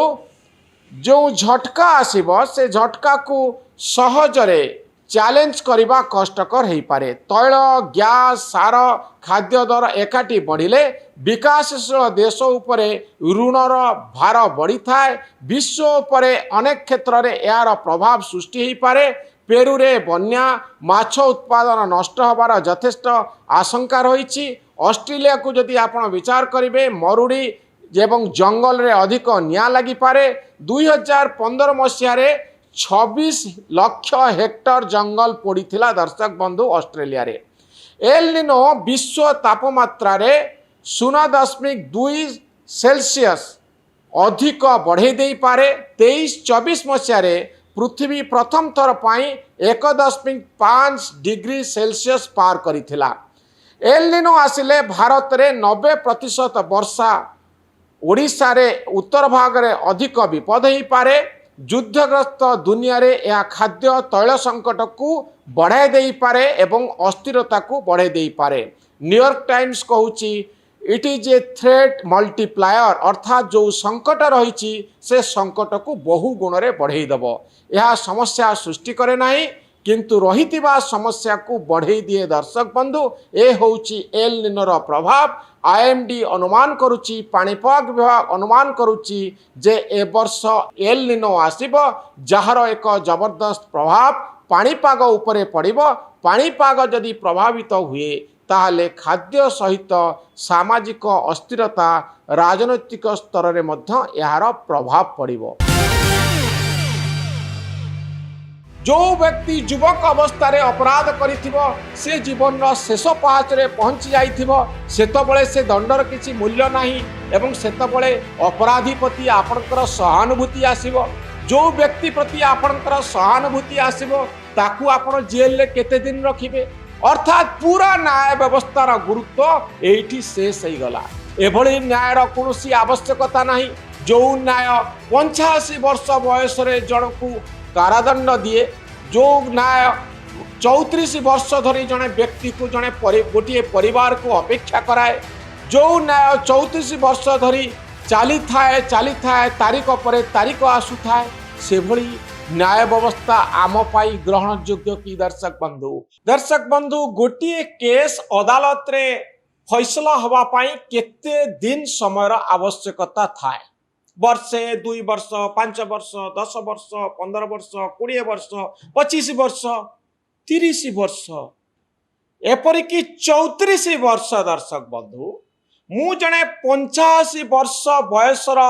ଯେଉଁ ଝଟକା ଆସିବ ସେ ଝଟକାକୁ ସହଜରେ ଚ୍ୟାଲେଞ୍ଜ କରିବା କଷ୍ଟକର ହୋଇପାରେ। ତୈଳ, ଗ୍ୟାସ୍, ସାର, ଖାଦ୍ୟ ଦର ଏକାଠି ବଢ଼ିଲେ ବିକାଶଶୀଳ ଦେଶ ଉପରେ ଋଣର ଭାର ବଢ଼ିଥାଏ। ବିଶ୍ୱ ଉପରେ ଅନେକ କ୍ଷେତ୍ରରେ ଏହାର ପ୍ରଭାବ ସୃଷ୍ଟି ହୋଇପାରେ। ପେରୁରେ ବନ୍ୟା, ମାଛ ଉତ୍ପାଦନ ନଷ୍ଟ ହେବାର ଯଥେଷ୍ଟ ଆଶଙ୍କା ରହିଛି। ଅଷ୍ଟ୍ରେଲିଆକୁ ଯଦି ଆପଣ ବିଚାର କରିବେ, ମରୁଡ଼ି ଏବଂ ଜଙ୍ଗଲରେ ଅଧିକ ନିଆଁ ଲାଗିପାରେ। 2015 ମସିହାରେ 26 ଲକ୍ଷ ହେକ୍ଟର ଜଙ୍ଗଲ ପୋଡ଼ିଥିଲା। ଦର୍ଶକ ବନ୍ଧୁ, ଅଷ୍ଟ୍ରେଲିଆରେ ଏଲ୍ ନିନୋ ବିଶ୍ୱ ତାପମାତ୍ରାରେ 0.2 ସେଲସିୟସ୍ ଅଧିକ ବଢ଼େଇ ଦେଇପାରେ। 23-24 ମସିହାରେ ପୃଥିବୀ ପ୍ରଥମ ଥର ପାଇଁ 1.5 ଡିଗ୍ରୀ ସେଲସିୟସ୍ ପାର କରିଥିଲା। ଏଲ୍ ନିନୋ ଆସିଲେ ଭାରତରେ 90% ବର୍ଷା, ଓଡ଼ିଶାରେ ଉତ୍ତର ଭାଗରେ ଅଧିକ ବିପଦ ହୋଇପାରେ। ଯୁଦ୍ଧଗ୍ରସ୍ତ ଦୁନିଆରେ ଏହା ଖାଦ୍ୟ ତୈଳ ସଂକଟକୁ ବଢ଼ାଇ ଦେଇପାରେ ଏବଂ ଅସ୍ଥିରତାକୁ ବଢ଼ାଇ ଦେଇପାରେ। ନ୍ୟୁୟର୍କ ଟାଇମ୍ସ କହୁଛି it is a threat multiplier, ଅର୍ଥାତ୍ ଯେଉଁ ସଂକଟ ରହିଛି ସେ ସଂକଟକୁ ବହୁ ଗୁଣରେ ବଢ଼େଇ ଦେବ। ଏହା ସମସ୍ୟା ସୃଷ୍ଟି କରେ ନାହିଁ କିନ୍ତୁ ରହିଥିବା ସମସ୍ୟାକୁ ବଢ଼େଇ ଦିଏ। ଦର୍ଶକ ବନ୍ଧୁ, ଏ ହେଉଛି ଏଲ୍ ନିନୋର ପ୍ରଭାବ। IMD ଅନୁମାନ କରୁଛି, ପାଣିପାଗ ବିଭାଗ ଅନୁମାନ କରୁଛି ଯେ ଏ ବର୍ଷ ଏଲ୍ ନିନୋ ଆସିବ, ଯାହାର ଏକ ଜବରଦସ୍ତ ପ୍ରଭାବ ପାଣିପାଗ ଉପରେ ପଡ଼ିବ। ପାଣିପାଗ ଯଦି ପ୍ରଭାବିତ ହୁଏ ତାହେଲେ ଖାଦ୍ୟ ସହିତ ସାମାଜିକ ଅସ୍ଥିରତା, ରାଜନୈତିକ ସ୍ତରରେ ମଧ୍ୟ ଏହାର ପ୍ରଭାବ ପଡ଼ିବ। ଯେଉଁ ବ୍ୟକ୍ତି ଯୁବକ ଅବସ୍ଥାରେ ଅପରାଧ କରିଥିବ, ସେ ଜୀବନର ଶେଷ ପାହାଚରେ ପହଞ୍ଚି ଯାଇଥିବ, ସେତେବେଳେ ସେ ଦଣ୍ଡର କିଛି ମୂଲ୍ୟ ନାହିଁ ଏବଂ ସେତେବେଳେ ଅପରାଧୀ ପ୍ରତି ଆପଣଙ୍କର ସହାନୁଭୂତି ଆସିବ। ଯେଉଁ ବ୍ୟକ୍ତି ପ୍ରତି ଆପଣଙ୍କର ସହାନୁଭୂତି ଆସିବ ତାକୁ ଆପଣ ଜେଲରେ କେତେ ଦିନ ରଖିବେ? ଅର୍ଥାତ୍ ପୁରା ନ୍ୟାୟ ବ୍ୟବସ୍ଥାର ଗୁରୁତ୍ୱ ଏଇଠି ଶେଷ ହେଇଗଲା। ଏଭଳି ନ୍ୟାୟର କୌଣସି ଆବଶ୍ୟକତା ନାହିଁ। ଯେଉଁ ନ୍ୟାୟ 85 ବର୍ଷ ବୟସରେ ଜଣକୁ କାରାଦଣ୍ଡ ଦିଏ, ଯେଉଁ ନ୍ୟାୟ 34 ବର୍ଷ ଧରି ଜଣେ ବ୍ୟକ୍ତିକୁ ଗୋଟିଏ ପରିବାରକୁ ଅପେକ୍ଷା କରାଏ, ଯେଉଁ ନ୍ୟାୟ 34 ବର୍ଷ ଧରି ଚାଲିଥାଏ ତାରିଖ ପରେ ତାରିଖ ଆସୁଥାଏ, ସେଭଳି ନ୍ୟାୟ ବ୍ୟବସ୍ଥା ଆମ ପାଇଁ ଗ୍ରହଣଯୋଗ୍ୟ କି? ଦର୍ଶକ ବନ୍ଧୁ, ଗୋଟିଏ କେସ୍ ଅଦାଲତରେ ଫୈସଲା ହେବା ପାଇଁ କେତେ ଦିନ ସମୟର ଆବଶ୍ୟକତା ଥାଏ? ବର୍ଷେ, 2 ବର୍ଷ, 5 ବର୍ଷ, 10 ବର୍ଷ, 15 ବର୍ଷ, 20 ବର୍ଷ, 25 ବର୍ଷ, 30 ବର୍ଷ, ଏପରିକି 34 ବର୍ଷ। ଦର୍ଶକ ବନ୍ଧୁ, ମୁଁ ଜଣେ 85 ବର୍ଷ ବୟସର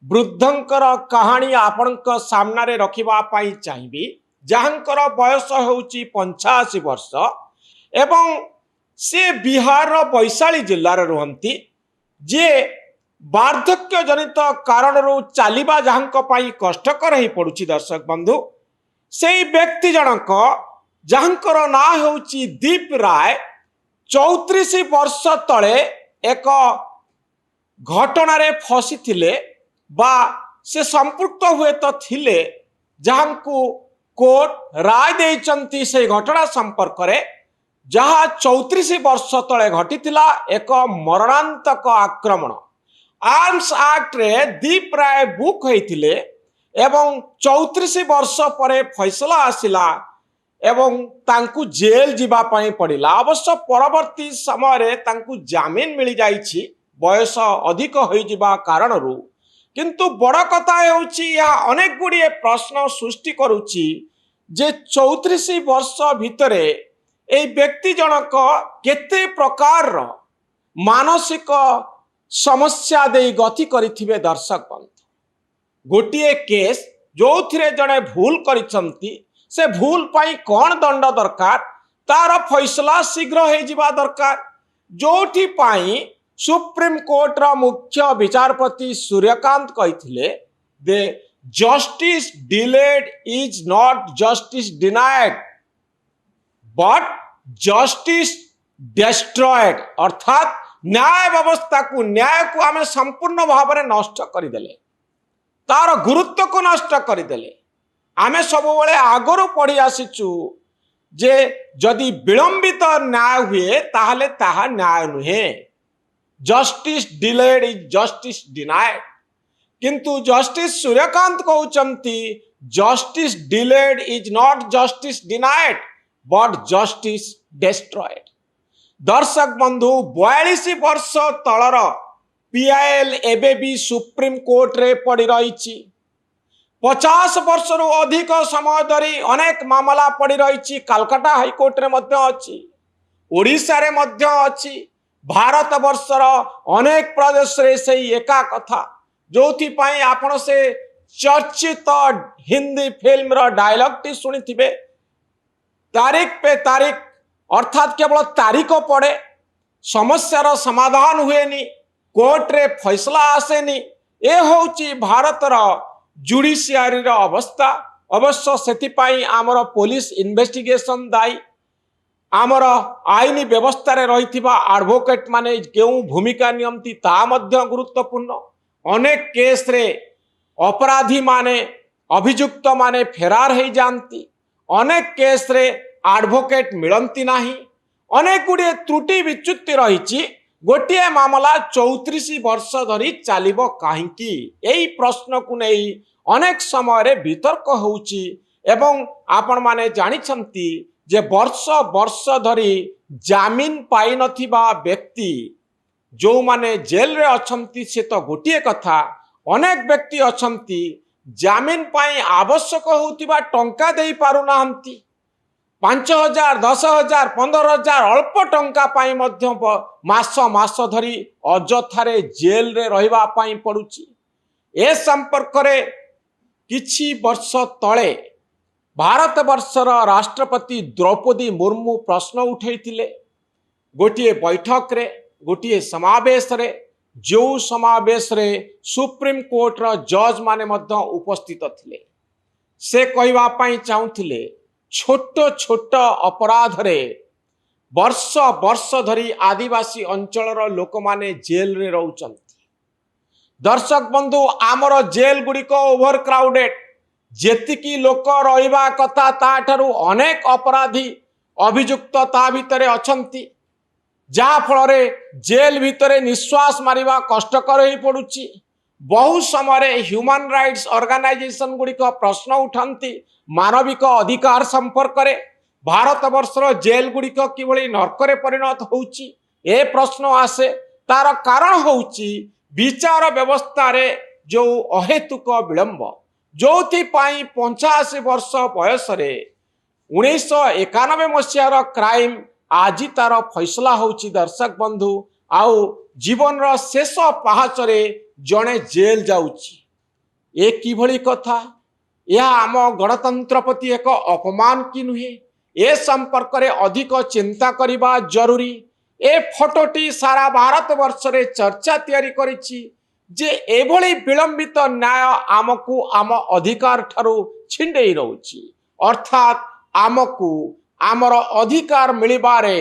ବୃଦ୍ଧଙ୍କର କାହାଣୀ ଆପଣଙ୍କ ସାମ୍ନାରେ ରଖିବା ପାଇଁ ଚାହିଁବି, ଯାହାଙ୍କର ବୟସ ହେଉଛି 85 ବର୍ଷ ଏବଂ ସେ ବିହାରର ବୈଶାଳୀ ଜିଲ୍ଲାରେ ରୁହନ୍ତି, ଯିଏ ବାର୍ଦ୍ଧକ୍ୟ ଜନିତ କାରଣରୁ ଚାଲିବା ଯାହାଙ୍କ ପାଇଁ କଷ୍ଟକର ହୋଇପଡ଼ୁଛି। ଦର୍ଶକ ବନ୍ଧୁ, ସେଇ ବ୍ୟକ୍ତି ଜଣକ, ଯାହାଙ୍କର ନାଁ ହେଉଛି ଦୀପ ରାୟ, 34 ବର୍ଷ ତଳେ ଏକ ଘଟଣାରେ ଫସିଥିଲେ ବା ସେ ସମ୍ପୃକ୍ତ ହୁଏତ ଥିଲେ, ଯାହାଙ୍କୁ କୋର୍ଟ ରାୟ ଦେଇଛନ୍ତି ସେହି ଘଟଣା ସମ୍ପର୍କରେ, ଯାହା 34 ବର୍ଷ ତଳେ ଘଟିଥିଲା। ଏକ ମରଣାନ୍ତକ ଆକ୍ରମଣ। ଆର୍ମସ ଆକ୍ଟରେ ଦୀପ ରାୟ ବୁକ୍ ହୋଇଥିଲେ ଏବଂ 34 ବର୍ଷ ପରେ ଫୈସଲା ଆସିଲା ଏବଂ ତାଙ୍କୁ ଜେଲ୍ ଯିବା ପାଇଁ ପଡ଼ିଲା। ଅବଶ୍ୟ ପରବର୍ତ୍ତୀ ସମୟରେ ତାଙ୍କୁ ଜାମିନ ମିଳିଯାଇଛି ବୟସ ଅଧିକ ହୋଇଯିବା କାରଣରୁ। କିନ୍ତୁ ବଡ଼ କଥା ହେଉଛି, ଏହା ଅନେକ ଗୁଡ଼ିଏ ପ୍ରଶ୍ନ ସୃଷ୍ଟି କରୁଛି ଯେ 34 ବର୍ଷ ଭିତରେ ଏହି ବ୍ୟକ୍ତି ଜଣକ କେତେ ପ୍ରକାରର ମାନସିକ ସମସ୍ୟା ଦେଇ ଗତି କରିଥିବେ। ଦର୍ଶକ ବନ୍ଧୁ, ଗୋଟିଏ କେସ୍ जो जड़े भूल करिसंती से भूल पाई कौन दंड दरकार तार फैसला शीघ्र हो जिबा दरकार जोठी पाई सुप्रीम कोर्ट रा मुख्य विचारपति सूर्यकांत कहिथिले the justice delayed is not justice denied but justice destroyed अर्थात न्याय व्यवस्था को न्याय को आम संपूर्ण भाव में नष्ट करदेले तार गुरुत्व को नष्ट करदेले आमे सब आगर पढ़ी आसीचु जे जदि विलंबित न्याय हुए ताहले ताहा न्याय नुहे justice delayed is justice denied किंतु जस्टिस सूर्यकांत कहउचंती justice delayed is not justice denied but justice destroyed. दर्शक बंधु 42 वर्ष तलर पीआईएल एबे भी सुप्रीम कोर्ट रे पड़ी रही 50 वर्ष रु अधिक समय धरी अनेक मामला पड़ी रही कलकत्ता हाईकोर्ट रे मध्य अछि ओडिशा रे मध्य अछि भारत वर्षर अनेक प्रदेश रे से एका कथा जोथि पाई आपण से चर्चित हिंदी फिल्म रो डायलॉग टी सुनिथिबे तारीख पे तारीख अर्थात केवल तारीख पड़े समस्यार समाधान हुएनी कोर्ट रे फैसला आसेनी ए होची भारतर जुडिशियरी रो अवस्था अवश्य सेतिपाई आमर पुलिस इन्वेस्टिगेशन दायी आमर आईनी व्यवस्था रे रहिथिबा एडवोकेट माने केउ भूमिका नियमती ता मध्य गुरुत्वपूर्ण अनेक केस रे अपराधी माने अभियुक्त माने फेरार हो जाती अनेक केस रे एडवोकेट मिलती नाही अनेक गुड़े त्रुटि विच्युति रही गोटे मामला 34 वर्ष धरी चलिबो काहींकी एई प्रश्न को नहीं अनेक समय रे वितर्क होउची एवं आपण माने जानिछंती जे वर्ष वर्ष धरी जामीन पाई नथिबा व्यक्ति जो माने जेल रे अछंती से तो गोटे कथा अनेक व्यक्ति अछंती जामीन पाई आवश्यक होतिबा टंका देई पारु नाहंती 5,000 10,000 15,000 अल्प टंका पाई मध्य मास मास धरी अजथारे जेल रे रहिबा पाई पड़ुची ए संपर्क रे किछि वर्ष तले भारत वर्षर राष्ट्रपति द्रौपदी मुर्मू प्रश्न उठैथिले गोटिए बैठक रे गोटिए समावेश रे जो समावेश रे सुप्रीम कोर्ट रो जज माने मध्य उपस्थित थिले से कहवा पाई चाहुथिले छोट छोट अपराध रे वर्ष वर्ष धरी आदिवासी अंचलर लोक माने जेल रे रहउचंती। दर्शक बंधु आमर जेल गुड़िक ओवर क्राउडेड जेतिकी लोक रहिबा कथा ताठारु अनेक अपराधी अभियुक्त ता भितरे अछंती जहा फल जेल भितरे निश्वास मारिबा कष्टकर हो पड़ुची बहु समय ह्यूमन राइट्स ऑर्गेनाइजेशन गुड़िक प्रश्न उठाती मानविक अधिकार संपर्क रे भारत वर्षर जेल गुड़िक किभली नरकरे परिणत होउची ए प्रश्न आसे तार कारण होउची विचार व्यवस्था रे जो अहेतुक विलंब जोथि पाई 85 वर्ष बयस रे 1991 मसीहार क्राइम आज तार फैसला होउची। दर्शक बंधु आउ जीवन रो शेष पहाच रे जणे जेल जाउची ए किभली कथा यह आम गणतंत्र प्रति एक अपमान कि नुहे ए संपर्क रे अधिक चिंता करिबा जरूरी। ए फोटोटी सारा भारत वर्ष रे चर्चा तैयारी करिछि जे एभली विलंबित न्याय आमको आम अधिकार ठारू छिंडेई रहउछि अर्थात आमको आमर अधिकार मिलिबारे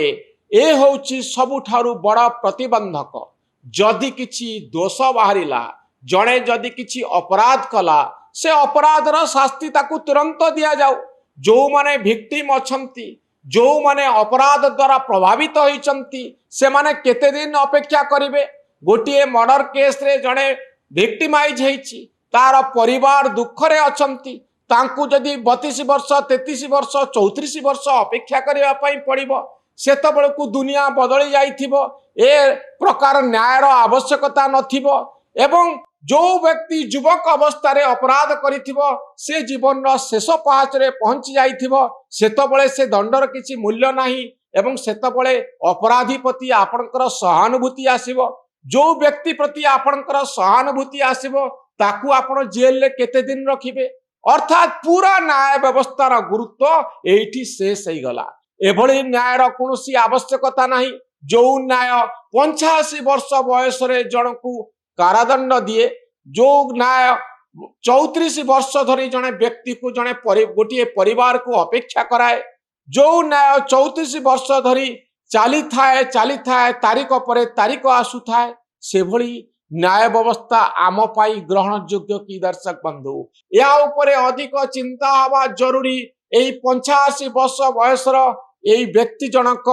ए होउछि सबुठारू बड़ प्रतिबंधक। जदि किछि दोष बाहरिला जणे जदि किछि अपराध कला से अपराधर शास्ति ताकू तुरंत दिया जाऊ। जो माने विक्टिम अछंती जो माने अपराध द्वारा प्रभावित होइचंती से माने केते दिन अपेक्षा करिवे। गोटिए मर्डर केस रे जणे विक्टिमाइज हेछि तार परिवार दुख रे अछंती तांकू जदि 32 वर्ष 33 वर्ष 34 वर्ष अपेक्षा करिया पई पड़िबो सेतबेलकू दुनिया बदली जाइथिबो ए प्रकार न्यायर आवश्यकता नथिबो एवं जो व्यक्ति युवक अवस्था रे अपराध करिथिबो से जीवन रो शेष पहाच रे पहुंची जाइथिबो सेतबेले से दंडर किछि मूल्य नाही एवं सेतबेले अपराधी प्रति आपनकर सहानुभूति आसीबो। जो व्यक्ति प्रति आपनकर सहानुभूति आसीबो ताकू आपण जेल रे केते दिन रखिबे अर्थात पूरा न्याय व्यवस्थार गुरुत्व एठी शेष हो गला। एभली न्यायर कौनसी आवश्यकता नहीं जो न्याय 85 वर्ष बयस जन को कारादंड दिए, जो न्याय 34 वर्ष धरी जड़े व्यक्ति को जड़े गोटे परिवार को अपेक्षा कराए, जो न्याय 34 वर्ष धरी चली थाए तारीख पर तारीख आसु थाए, से भली न्याय व्यवस्था आम पाई ग्रहण योग्य कि दर्शक बंधु या उपरे अधिक चिंता हवा जरूरी। यही 85 वर्ष बयसर यही व्यक्ति जनक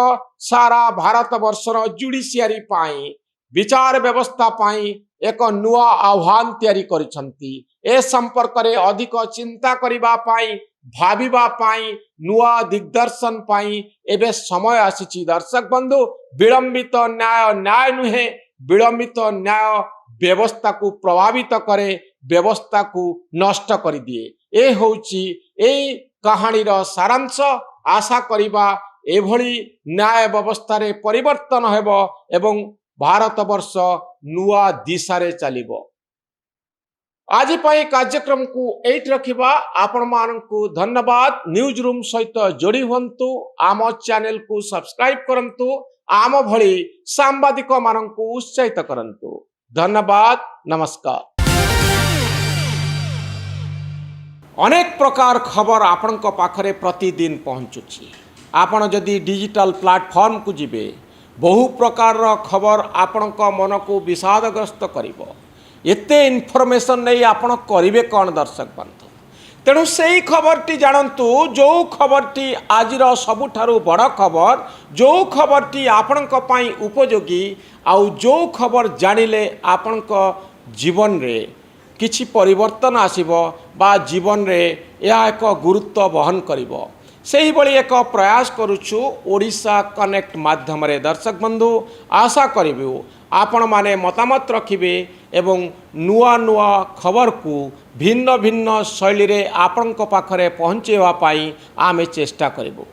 सारा भारत वर्षर जुडिशियरी पाई विचार व्यवस्था पाई एक नुआ आह्वान तैयारी करिसंती। ए संपर्क रे अधिक चिंता करिबा पाई भाबिबा पाई नुआ दिग्दर्शन पाई एबे समय आसीची दर्शक बंधु। विलंबित न्याय न्याय नुहे, विलंबित न्याय व्यवस्था को प्रभावित करे, व्यवस्था को नष्ट कर दिए। ए होची एई कहानीर सारांश। आशा करिबा एभली न्याय व्यवस्था रे परिवर्तन हेबो एवं भारत वर्ष नुआ दिशारे चलिबो। आज पाई कार्यक्रम को एट रखिबा। आपण मानकु धन्यवाद। न्यूज रूम सहित जोड़ी हुंतु, आम चैनल को सब्सक्राइब करंतु, आम भली सांबादिक मानकु उत्साहित करंतु। धन्यवाद, नमस्कार। अनेक प्रकार खबर आपणक पाखरे प्रतिदिन पहुँचुछि। आपण जदि डिजिटल प्लेटफॉर्म को जिबे बहु प्रकार खबर आपणक मन को विषादग्रस्त करिवो। एते इनफॉरमेशन नहीं आपण करिवे कौन दर्शक बंधु। तेणु से ही खबरटी जानतु, जो खबरटी आजिर सबुठारु बड़ खबर, जो खबरटी आपणक पाई उपयोगी, आउ जो खबर जानिले आपणक जीवन रे किछि परिवर्तन आसिबो बा जीवन रे यह एक गुरुत्व वहन करिवो। सेही बड़ी एक प्रयास करुछु ओडिशा कनेक्ट माध्यम रे दर्शक बंधु। आशा करिबु आपण माने मतामत रखिबे एवं नुआ नुआ खबर को भिन्न भिन्न शैली रे आपणक पाखरे पहुँचेवा पाई आमे चेष्टा करिबु।